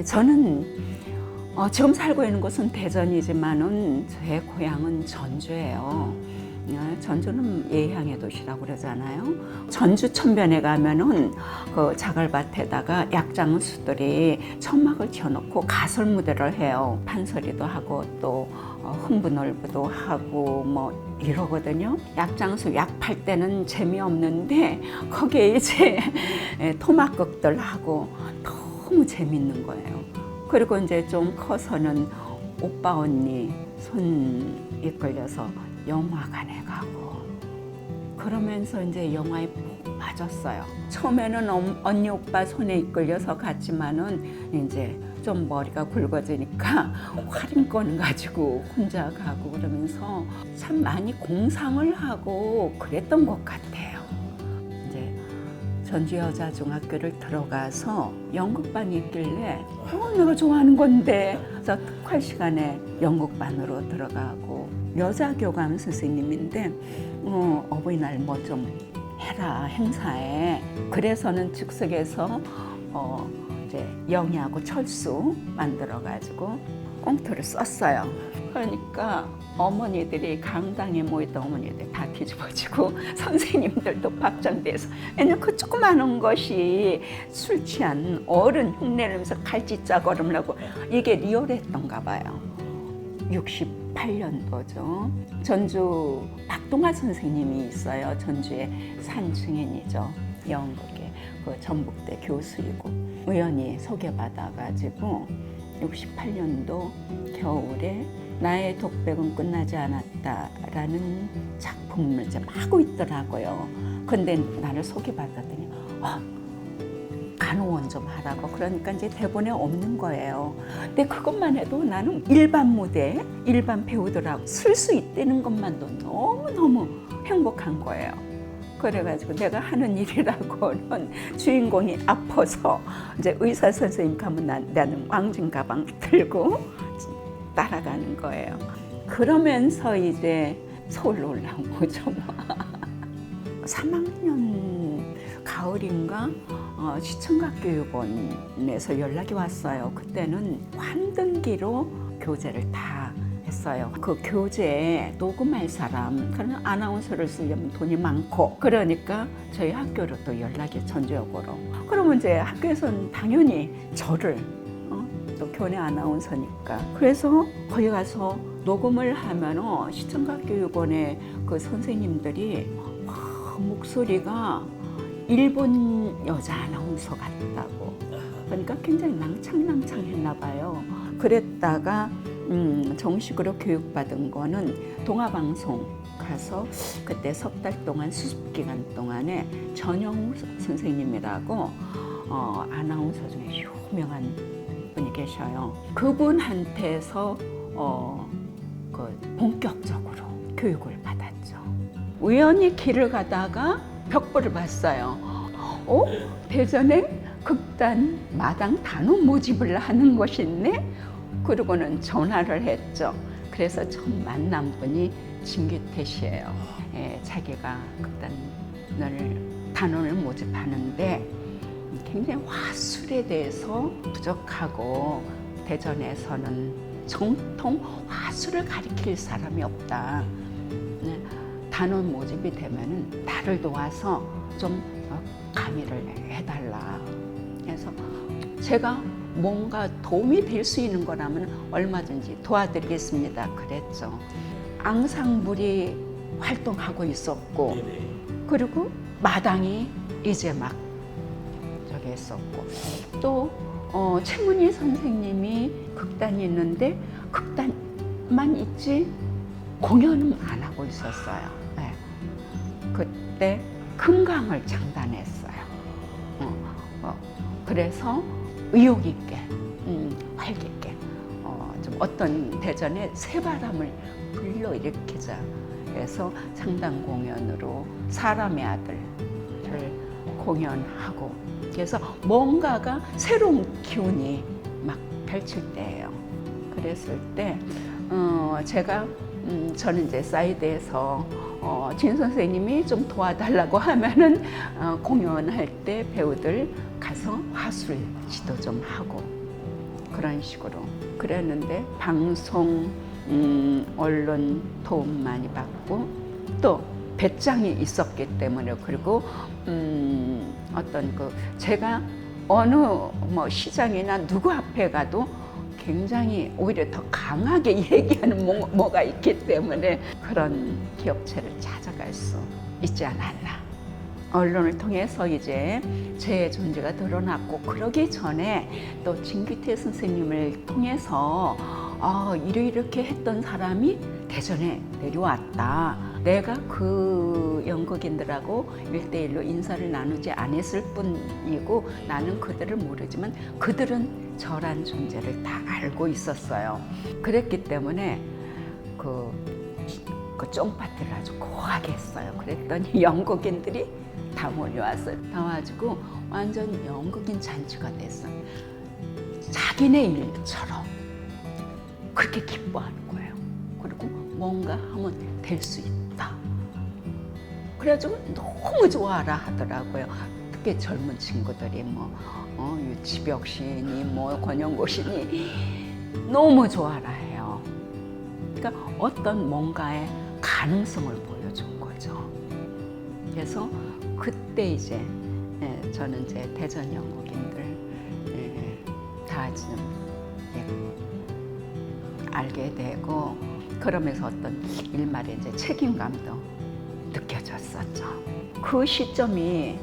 저는 지금 살고 있는 곳은 대전이지만은 제 고향은 전주예요. 전주는 예향의 도시라고 그러잖아요. 전주 천변에 가면은 그 자갈밭에다가 약장수들이 천막을 쳐놓고 가설 무대를 해요. 판소리도 하고 또 흥부놀이도 하고 뭐 이러거든요. 약장수 약 팔 때는 재미없는데 거기에 이제 토막극들 하고 너무 재밌는 거예요. 그리고 이제 좀 커서는 오빠 언니 손 이끌려서 영화관에 가고 그러면서 이제 영화에 푹 빠졌어요. 처음에는 언니 오빠 손에 이끌려서 갔지만은 이제 좀 머리가 굵어지니까 할인권 가지고 혼자 가고 그러면서 참 많이 공상을 하고 그랬던 것 같아요. 이제 전주여자중학교를 들어가서 연극반이 있길래 내가 좋아하는 건데 그래서 특활 시간에 연극반으로 들어가고 여자교감 선생님인데 어버이날 뭐 좀 해라 행사에 그래서는 즉석에서 이제 영희하고 철수 만들어가지고 꽁트를 썼어요. 그러니까 어머니들이 강당에 모였던 어머니들 다 뒤집어지고 선생님들도 박장대서 왜냐면 그 조그마한 것이 술 취한 어른 흉내내면서 갈짓자걸음을 하고 이게 리얼했던가 봐요. 68년도죠. 전주 박동아 선생님이 있어요. 전주의 산증인이죠. 연극의 그 전북대 교수이고 우연히 소개받아가지고 68년도 겨울에 나의 독백은 끝나지 않았다라는 작품을 이제 하고 있더라고요. 근데 나를 소개받았더니 간호원 좀 하라고 그러니까 이제 대본에 없는 거예요. 근데 그것만 해도 나는 일반 무대, 일반 배우들하고 쓸 수 있다는 것만도 너무너무 행복한 거예요. 그래가지고 내가 하는 일이라고는 주인공이 아파서 이제 의사 선생님 가면 나는 왕진 가방 들고 따라가는 거예요. 그러면서 이제 서울로 올라온 거죠. 3학년 가을인가 시청각교육원에서 연락이 왔어요. 그때는 환등기로 교재를 다 했어요. 그 교재에 녹음할 사람, 그런 아나운서를 쓰려면 돈이 많고 그러니까 저희 학교로 또 연락이 전주역으로. 그러면 이제 학교에서는 당연히 저를 또 교내 아나운서니까 그래서 거기 가서 녹음을 하면 시청각교육원의 그 선생님들이 목소리가 일본 여자 아나운서 같다고 그러니까 굉장히 낭창낭창했나 봐요. 그랬다가 정식으로 교육받은 거는 동아방송 가서 그때 석 달 동안 수습기간 동안에 전영우 선생님이라고 아나운서 중에 유명한 분이 계셔요. 그분한테서 본격적으로 교육을 받았죠. 우연히 길을 가다가 벽보를 봤어요. 대전에 극단 마당 단원 모집을 하는 곳이 있네? 그러고는 전화를 했죠. 그래서 처음 만난 분이 진규태 씨예요. 자기가 단원을 모집하는데 굉장히 화술에 대해서 부족하고 대전에서는 정통 화술을 가리킬 사람이 없다. 단원 모집이 되면은 나를 도와서 좀 강의를 해달라. 그래서 제가 뭔가 도움이 될 수 있는 거라면 얼마든지 도와드리겠습니다. 그랬죠. 앙상블이 활동하고 있었고 그리고 마당이 이제 막 저기 했었고 또 최문희 선생님이 극단이 있는데 극단만 있지 공연은 안 하고 있었어요. 네. 그때 금강을 창단했어요. 그래서 의욕 있게, 활기 있게 좀 어떤 대전에 새바람을 불러일으키자 해서 상당 공연으로 사람의 아들을 공연하고 그래서 뭔가가 새로운 기운이 막 펼칠 때예요. 그랬을 때 제가 저는 이제 사이드에서 진 선생님이 좀 도와달라고 하면은 공연할 때 배우들 가서 화술 지도 좀 하고 그런 식으로 그랬는데 방송, 언론 도움 많이 받고 또 배짱이 있었기 때문에 그리고 어떤 그 제가 어느 뭐 시장이나 누구 앞에 가도 굉장히 오히려 더 강하게 얘기하는 뭐가 있기 때문에 그런 기업체를 찾아갈 수 있지 않았나. 언론을 통해서 이제 제 존재가 드러났고 그러기 전에 또 진규태 선생님을 통해서 이렇게 했던 사람이 대전에 내려왔다. 내가 그 연극인들하고 1대1로 인사를 나누지 않았을 뿐이고 나는 그들을 모르지만 그들은 저란 존재를 다 알고 있었어요. 그랬기 때문에 그 쫑파티를 아주 고하게 했어요. 그랬더니 연극인들이 다 몰려왔어요. 다 와가지고 완전 연극인 잔치가 됐어요. 자기네 일처럼 그렇게 기뻐하는 거예요. 그리고 뭔가 하면 될 수 있다. 그래가지고 너무 좋아라 하더라고요. 특히 젊은 친구들이 유치벽 시인이 권영고 시인이 너무 좋아라 해요. 그러니까 어떤 뭔가의 가능성을 보여준 거죠. 그래서 그때 이제 저는 이제 대전 연극인들 다 지금 알게 되고 그러면서 어떤 일말에 이제 책임감도 느껴졌었죠. 그 시점이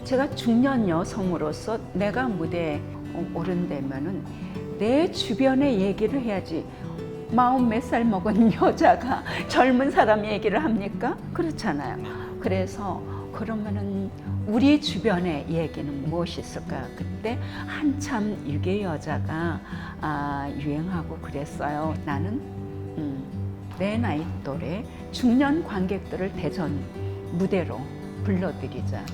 제가 중년 여성으로서 내가 무대에 오른다면은 내 주변의 얘기를 해야지. 40몇 살 먹은 여자가 젊은 사람 얘기를 합니까? 그렇잖아요. 그래서 그러면은 우리 주변의 얘기는 무엇이 있을까? 그때 한참 일개 여자가 유행하고 그랬어요. 나는 내 나이 또래 중년 관객들을 대전 무대로 불러들이자.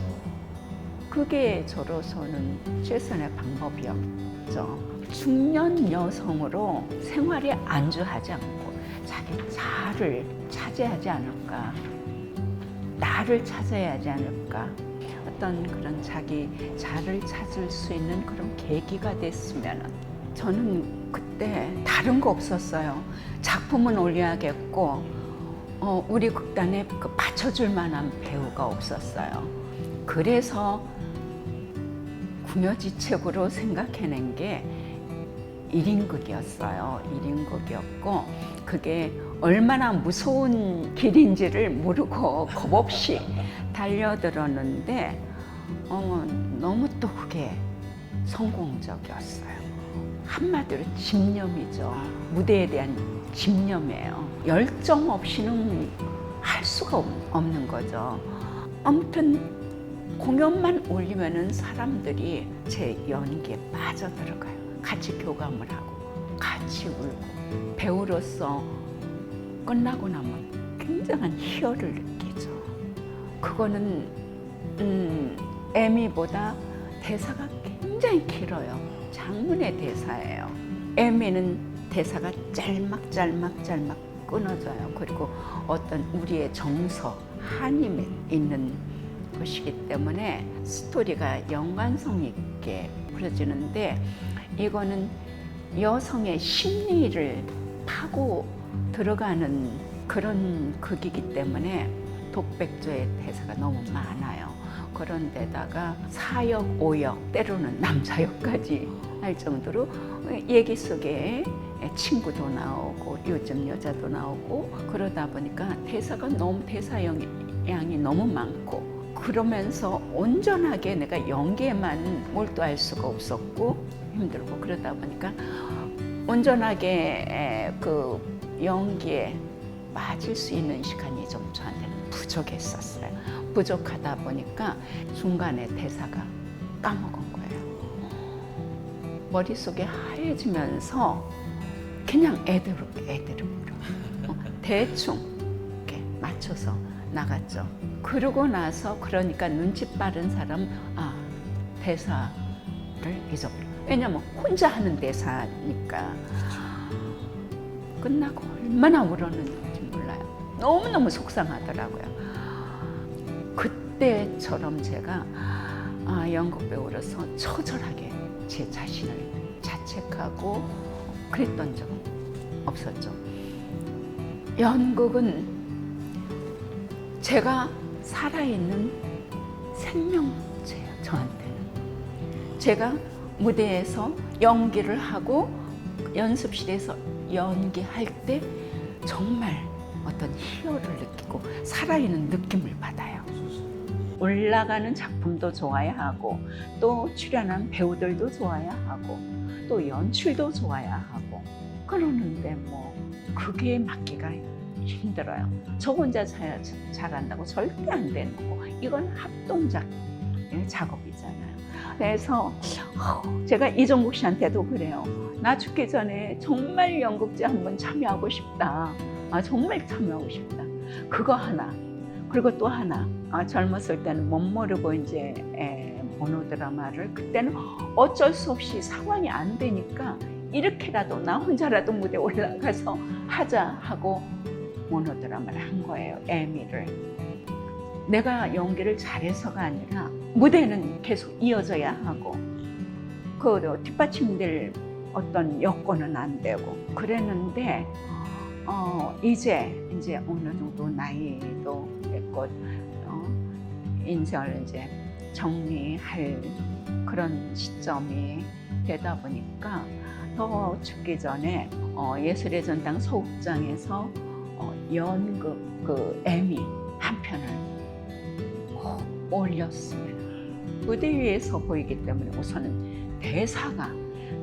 그게 저로서는 최선의 방법이었죠. 중년 여성으로 생활에 안주하지 않고 자기 자아를 차지하지 않을까, 나를 찾아야 하지 않을까, 어떤 그런 자기 자아를 찾을 수 있는 그런 계기가 됐으면. 저는 그때 다른 거 없었어요. 작품은 올려야겠고 우리 극단에 그 받쳐줄 만한 배우가 없었어요. 그래서 궁여지책으로 생각해낸 게 1인극이었어요. 1인극이었고 그게 얼마나 무서운 길인지를 모르고 겁없이 달려들었는데 너무 또 그게 성공적이었어요. 한마디로 집념이죠. 무대에 대한 집념이에요. 열정 없이는 할 수가 없는 거죠. 아무튼 공연만 올리면은 사람들이 제 연기에 빠져들어가요. 같이 교감을 하고 같이 울고 배우로서 끝나고 나면 굉장한 희열을 느끼죠. 그거는 에미보다 대사가 굉장히 길어요. 장문의 대사예요. 에미는 대사가 짤막 끊어져요. 그리고 어떤 우리의 정서, 한이 있는 것이기 때문에 스토리가 연관성 있게 그려지는데 이거는 여성의 심리를 파고 들어가는 그런 극이기 때문에 독백조의 대사가 너무 많아요. 그런데다가 사역, 오역, 때로는 남자역까지 할 정도로 얘기 속에 친구도 나오고 요즘 여자도 나오고 그러다 보니까 대사가 너무 대사량이 너무 많고 그러면서 온전하게 내가 연기에만 몰두할 수가 없었고 힘들고 그러다 보니까 온전하게 그 연기에 빠질 수 있는 시간이 좀 저한테는 부족했었어요. 부족하다 보니까 중간에 대사가 까먹은 거예요. 머릿속에 하얘지면서 그냥 애드립으로 대충 이렇게 맞춰서 나갔죠. 그러고 나서 그러니까 눈치 빠른 사람 대사를 잊어버려. 왜냐면 혼자 하는 대사니까. 끝나고 얼마나 울었는지 몰라요. 너무너무 속상하더라고요. 그때처럼 제가 연극 배우로서 처절하게 제 자신을 자책하고 못하고 그랬던 적은 없었죠. 연극은 제가 살아있는 생명체예요, 저한테는. 제가 무대에서 연기를 하고 연습실에서 연기할 때 정말 어떤 희열을 느끼고 살아있는 느낌을 받아요. 올라가는 작품도 좋아야 하고 또 출연한 배우들도 좋아야 하고 또 연출도 좋아야 하고 그러는데 뭐 그게 맡기가 힘들어요. 저 혼자 잘한다고 절대 안 되는 거고 이건 합동작 작업이잖아요. 그래서 제가 이종국 씨한테도 그래요. 나 죽기 전에 정말 연극제 한번 참여하고 싶다. 정말 참여하고 싶다. 그거 하나. 그리고 또 하나. 젊었을 때는 못 모르고 이제 모노드라마를 그때는 어쩔 수 없이 상황이 안 되니까 이렇게라도 나 혼자라도 무대 올라가서 하자 하고 모노드라마를 한 거예요. 에미를. 내가 연기를 잘해서가 아니라 무대는 계속 이어져야 하고 그 뒷받침될 어떤 여건은 안 되고 그랬는데 이제 어느 정도 나이도 됐고 인생을 이제 정리할 그런 시점이 되다 보니까 더 죽기 전에 예술의 전당 소극장에서 연극 그 에미 한 편을 올렸습니다. 무대 위에서 보이기 때문에 우선은 대사가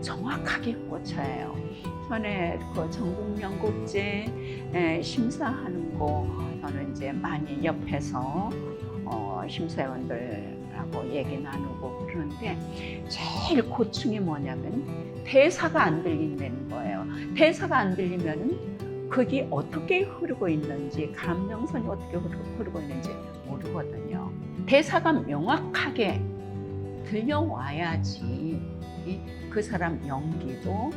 정확하게 꽂혀요. 전에 그 전국연극제 심사하는 거 저는 이제 많이 옆에서 심사위원들하고 얘기 나누고 그러는데 제일 고충이 뭐냐면 대사가 안 들린다는 거예요. 대사가 안 들리면은 그게 어떻게 흐르고 있는지 감정선이 어떻게 흐르고 있는지 모르거든요. 대사가 명확하게 들려와야지 그 사람 연기도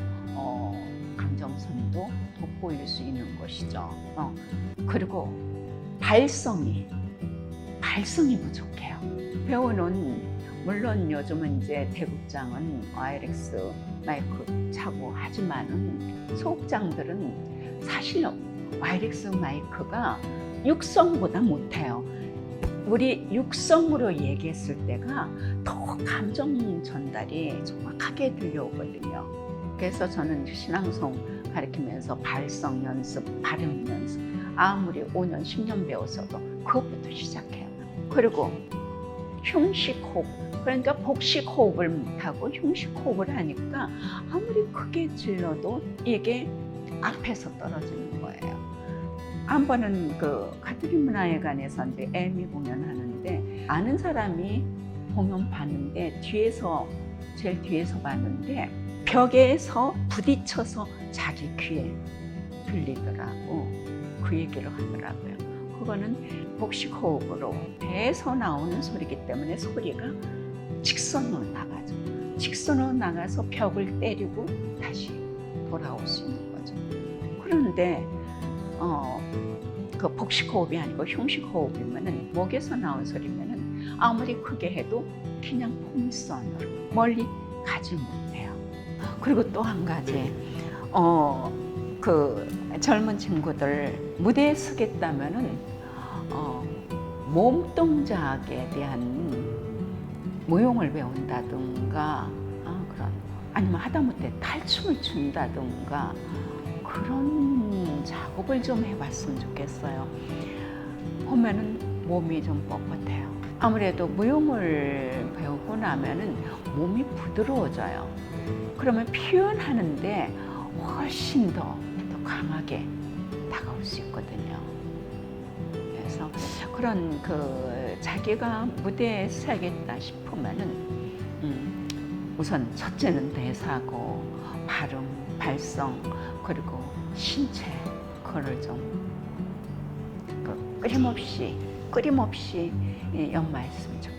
감정선도 돋보일 수 있는 것이죠. 그리고 발성이 부족해요. 배우는 물론 요즘은 이제 대극장은 와이렉스 마이크 차고 하지만은 소극장들은 사실 와이렉스 마이크가 육성보다 못해요. 우리 육성으로 얘기했을 때가 더 감정 전달이 정확하게 들려오거든요. 그래서 저는 신앙송 가르치면서 발성 연습, 발음 연습 아무리 5년, 10년 배웠어도 그것부터 시작해요. 그리고 흉식 호흡, 그러니까 복식 호흡을 못하고 흉식 호흡을 하니까 아무리 크게 질러도 이게 앞에서 떨어지는 거예요. 한 번은 그 가톨릭 문화회관에서 이제 에미 공연하는데 아는 사람이 공연 봤는데 제일 뒤에서 봤는데 벽에서 부딪혀서 자기 귀에 들리더라고. 그 얘기를 하더라고요. 그거는 복식 호흡으로 배에서 나오는 소리이기 때문에 소리가 직선으로 나가죠. 직선으로 나가서 벽을 때리고 다시 돌아올 수 있는 거죠. 그런데 그 복식 호흡이 아니고 흉식 호흡이면은 목에서 나온 소리면은 아무리 크게 해도 그냥 폼선으로 멀리 가지 못해요. 그리고 또 한 가지, 그 젊은 친구들 무대에 서겠다면은 몸 동작에 대한 무용을 배운다든가 아니면 하다못해 탈춤을 춘다든가 그런 작업을 좀 해봤으면 좋겠어요. 보면은 몸이 좀 뻣뻣해요. 아무래도 무용을 배우고 나면은 몸이 부드러워져요. 그러면 표현하는데 훨씬 더 강하게 다가올 수 있거든요. 그래서 그런 그 자기가 무대에 서야겠다 싶으면은 우선 첫째는 대사고 발음, 발성 그리고 신체 그거를 좀 끊임없이 연마했으면 좋겠어요.